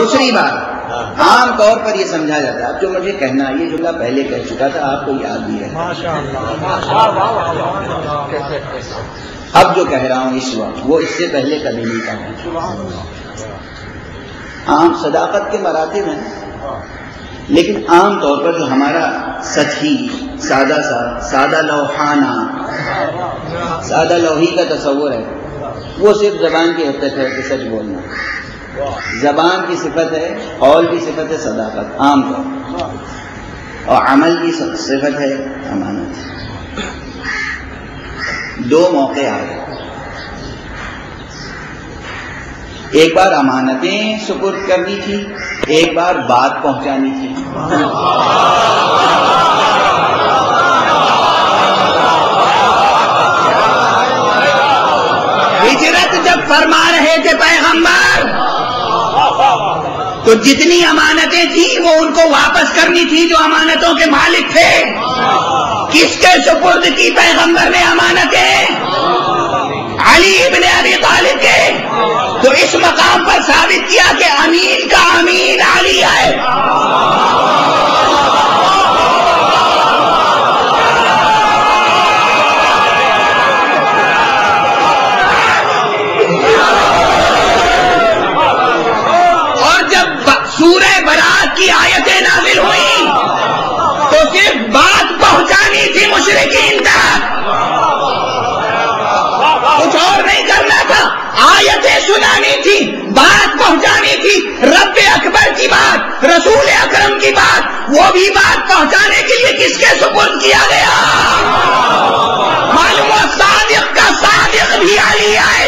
دوسری بات، عام طور پر یہ سمجھا جاتا ہے، اب جو مجھے کہنا یہ جملہ پہلے کہہ چکا تھا، آپ کو یاد بھی ہے، اب جو کہہ رہا ہوں اس وقت وہ اس سے پہلے کبھی نہیں کہا۔ عام صداقت کے مراتب ہیں، لیکن عام طور پر جو ہمارا سطحی سادہ لوحانہ سادہ لوحی کا تصور ہے وہ صرف زبان کی حد تک ہے کہ سچ بولنا، زبان کی صفت ہے، قول کی صفت ہے صداقت عام طور، اور عمل کی صفت ہے امانت۔ دو موقع آئے، ایک بار امانتیں سپرد کرنی تھی، ایک بار بات پہنچانی تھی۔ ہجرت جب فرما رہے تھے پیغمبر تو جتنی امانتیں تھیں وہ ان کو واپس کرنی تھی جو امانتوں کے مالک تھے۔ کس کے سپرد کی پیغمبر نے امانتیں؟ علی ابن ابی طالب کے۔ تو اس مقام پر ثابت کیا کہ امین کا امین علی ہے۔ اور جب سورہ برات کی آیتیں نازل ہوئیں تو صرف بات پہنچانی تھی مشرکین تک، کچھ اور نہیں کرنا تھا۔ آیتیں سنانی تھی، بات پہنچانی تھی، رب اکبر کی بات، رسول اکرم کی بات، وہ بھی بات پہنچانے کے لیے کس کے سپرد کیا گیا؟ معلوم ہوا صادق کا صادق بھی علی ہے۔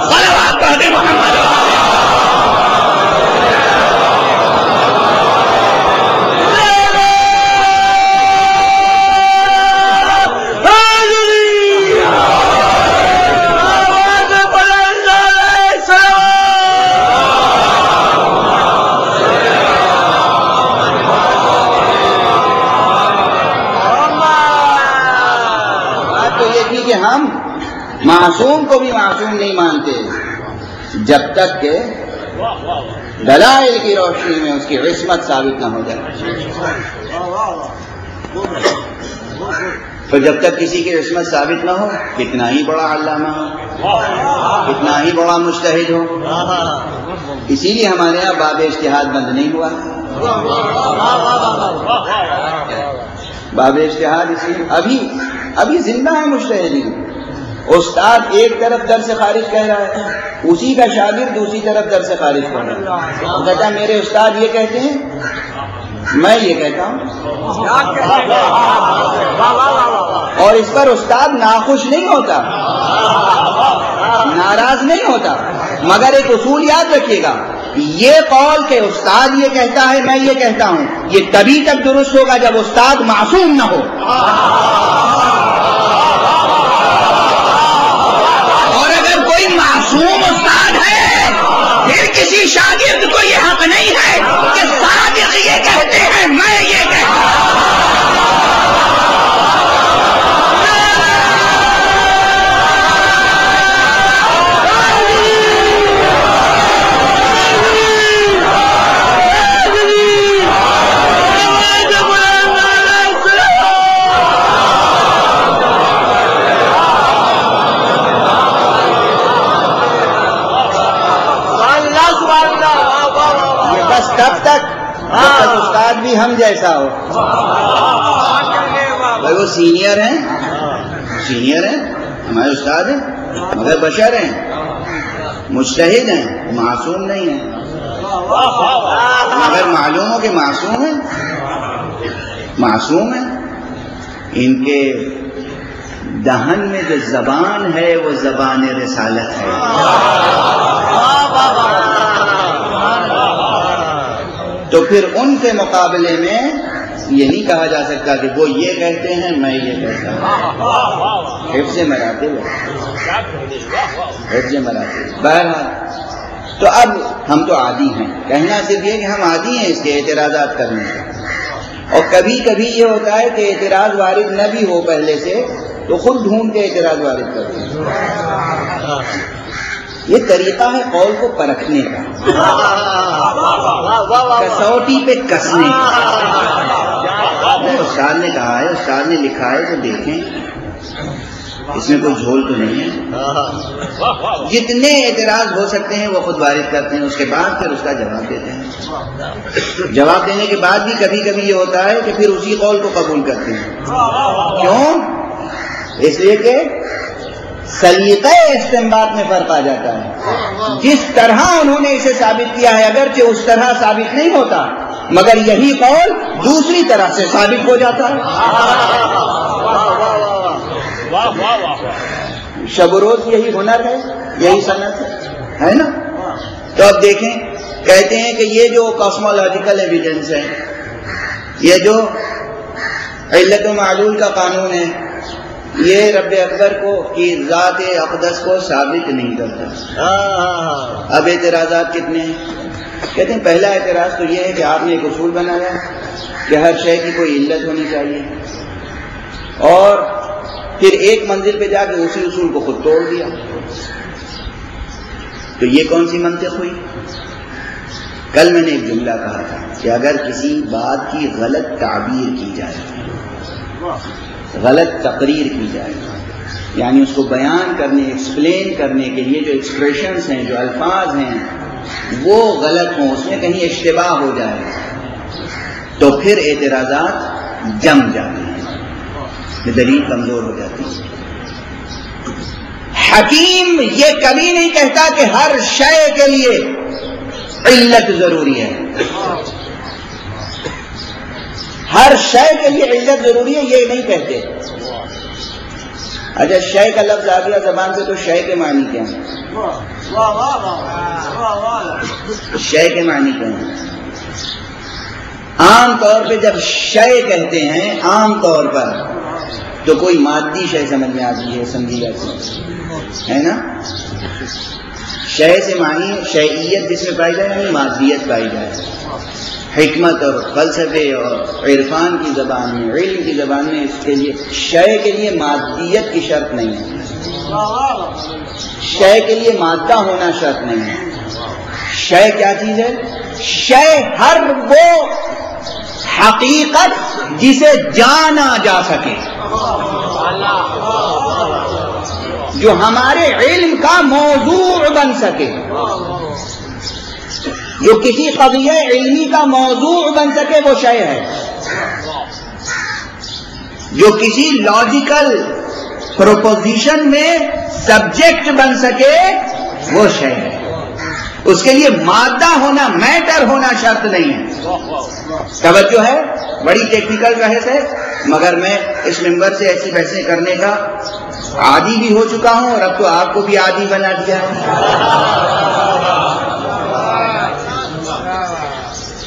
صلوات پڑھتے محمد۔ ہم معصوم کو بھی معصوم نہیں مانتے جب تک کہ دلائل کی روشنی میں اس کی عصمت ثابت نہ ہو جائے۔ تو جب تک کسی کی عصمت ثابت نہ ہو، کتنا ہی بڑا علامہ ہو، کتنا ہی بڑا مجتہد ہو، اسی لیے ہمارے یہاں باب اجتہاد بند نہیں ہوا۔ باب اجتہاد اسی ابھی زندہ ہے مجتہدین۔ استاد ایک طرف در سے خارج کہہ رہا ہے، اسی کا شاگرد دوسری طرف در سے خارج کر رہا ہے، وہ کہتا ہے میرے استاد یہ کہتے ہیں، میں یہ کہتا ہوں، اور اس پر استاد ناخوش نہیں ہوتا، ناراض نہیں ہوتا، مگر ایک اصول یاد رکھیے گا، یہ قول کہ استاد یہ کہتا ہے میں یہ کہتا ہوں، یہ تبھی تک درست ہوگا جب استاد معصوم نہ ہو۔ اور اگر کوئی معصوم استاد ہے پھر کسی شاگرد کو یہ حق نہیں ہے کہ صادق یہ کہتے ہیں میں یہ کہتا ہوں۔ تب تک استاد بھی ہم جیسا ہو، بھائی وہ سینئر ہیں ہمارے استاد ہیں، مگر بشر ہیں، مجتہد ہیں، معصوم نہیں ہیں، مگر معلوم ہو کہ معصوم ہیں، ان کے دہن میں جو زبان ہے وہ زبان رسالت ہے۔ تو پھر ان کے مقابلے میں یہ نہیں کہا جا سکتا کہ وہ یہ کہتے ہیں میں یہ کہتا ہوں۔ حفظ مراتب بہرحال تو اب ہم تو عادی ہیں، کہنا صرف یہ کہ ہم عادی ہیں اس کے اعتراضات کرنے کے، اور کبھی کبھی یہ ہوتا ہے کہ اعتراض وارد نہ بھی ہو پہلے سے تو خود ڈھونڈ کے اعتراض وارد کرتے ہیں۔ یہ طریقہ ہے قول کو پرکھنے کا، کسوٹی پہ کسنے کا۔ استاد نے کہا ہے، استاد نے لکھا ہے تو دیکھیں، اس میں کوئی جھول تو نہیں ہے۔ جتنے اعتراض ہو سکتے ہیں وہ خود وارد کرتے ہیں، اس کے بعد پھر اس کا جواب دیتے ہیں۔ جواب دینے کے بعد بھی کبھی کبھی یہ ہوتا ہے کہ پھر اسی قول کو قبول کرتے ہیں۔ کیوں؟ اس لیے کہ سلیقہ استنباط میں فرق آ جاتا ہے۔ جس طرح انہوں نے اسے ثابت کیا ہے اگرچہ اس طرح ثابت نہیں ہوتا، مگر یہی قول دوسری طرح سے ثابت ہو جاتا ہے۔ شب و روز یہی ہنر ہے، یہی صنعت ہے نا۔ تو اب دیکھیں، کہتے ہیں کہ یہ جو کاسمولوجیکل ایویڈنس ہے، یہ جو علت و معلول کا قانون ہے، یہ رب اکبر کو کی ذات اقدس کو ثابت نہیں کرتا۔ اب اعتراضات کتنے ہیں؟ کہتے ہیں پہلا اعتراض تو یہ ہے کہ آپ نے ایک اصول بنایا کہ ہر شے کی کوئی علت ہونی چاہیے، اور پھر ایک منزل پہ جا کے اسی اصول کو خود توڑ دیا۔ تو یہ کون سی منطق ہوئی؟ کل میں نے ایک جملہ کہا تھا کہ اگر کسی بات کی غلط تعبیر کی جائے، غلط تقریر کی جائے، یعنی اس کو بیان کرنے، ایکسپلین کرنے کے لیے جو ایکسپریشنز ہیں، جو الفاظ ہیں، وہ غلط ہوں، اس میں کہیں اشتباہ ہو جائے، تو پھر اعتراضات جم جاتے ہیں، دلیل کمزور ہو جاتی ہے۔ حکیم یہ کبھی نہیں کہتا کہ ہر شے کے لیے علت ضروری ہے، ہر شے کے لیے علت ضروری ہے، یہ نہیں کہتے۔ اچھا، شے کا لفظ آ گیا زبان سے، تو شے کے معنی کیا ہیں؟ شے کے معنی کیا ہیں؟ عام طور پہ جب شے کہتے ہیں، عام طور پر تو کوئی مادی شے سمجھ میں آتی ہے، سمجھی جاتی ہے نا۔ شے سے معنی شیئیت جس میں پائی جائے، یعنی مادیت پائی جائے۔ حکمت اور فلسفے اور عرفان کی زبان میں، علم کی زبان میں، اس کے لیے شے کے لیے مادیت کی شرط نہیں ہے، شے کے لیے مادہ ہونا شرط نہیں ہے۔ شے کیا چیز ہے؟ شے ہر وہ حقیقت جسے جانا جا سکے، جو ہمارے علم کا موضوع بن سکے، جو کسی قضیہ علمی کا موضوع بن سکے، وہ شے ہے۔ جو کسی لاجیکل پروپوزیشن میں سبجیکٹ بن سکے، وہ شے ہے۔ اس کے لیے مادہ ہونا، میٹر ہونا شرط نہیں ہے۔ توجہ ہے، بڑی ٹیکنیکل بحث ہے، مگر میں اس ممبر سے ایسی بحثیں کرنے کا عادی بھی ہو چکا ہوں، اور اب تو آپ کو بھی عادی بنا دیا ہے۔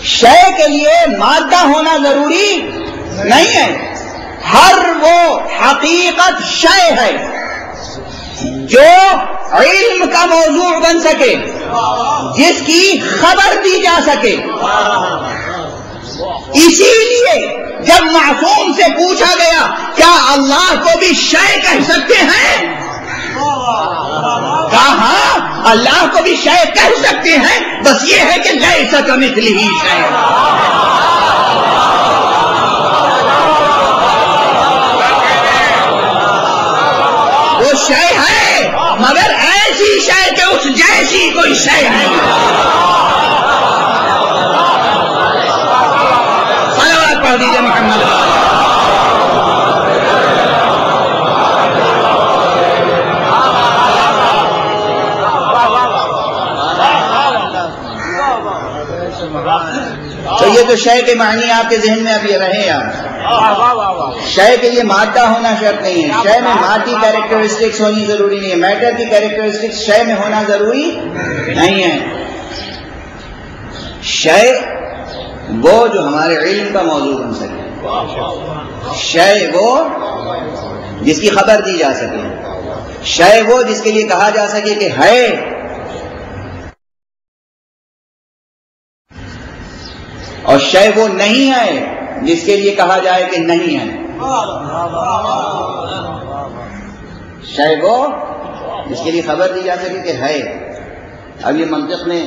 شے کے لیے مادہ ہونا ضروری نہیں ہے، ہر وہ حقیقت شے ہے جو علم کا موضوع بن سکے، جس کی خبر دی جا سکے۔ اسی لیے جب معصوم سے پوچھا گیا کیا اللہ کو بھی شے کہہ سکتے ہیں، کہا ہاں اللہ کو بھی شے کہہ سکتے ہیں، بس یہ ہے کہ لیس کمثلہ شیء۔ وہ شے ہے، مگر ایسی شے کہ اس جیسی کوئی شے ہے۔ صلوات پڑھ دیجیے محمد۔ تو یہ تو شے کے معنی آپ کے ذہن میں اب یہ رہے یار۔ شے کے لیے مادہ ہونا شرط نہیں ہے، شے میں مادی کیریکٹرسٹکس ہونی ضروری نہیں ہے، میٹر کی کیریکٹرسٹکس شے میں ہونا ضروری نہیں ہے۔ شے وہ جو ہمارے علم کا موضوع بن سکے، شے وہ جس کی خبر دی جا سکے، شے وہ جس کے لیے کہا جا سکے کہ ہے، اور شے وہ نہیں ہے جس کے لیے کہا جائے کہ نہیں ہے۔ شے وہ جس کے لیے خبر دی جا سکے کہ ہے، اب یہ منطق میں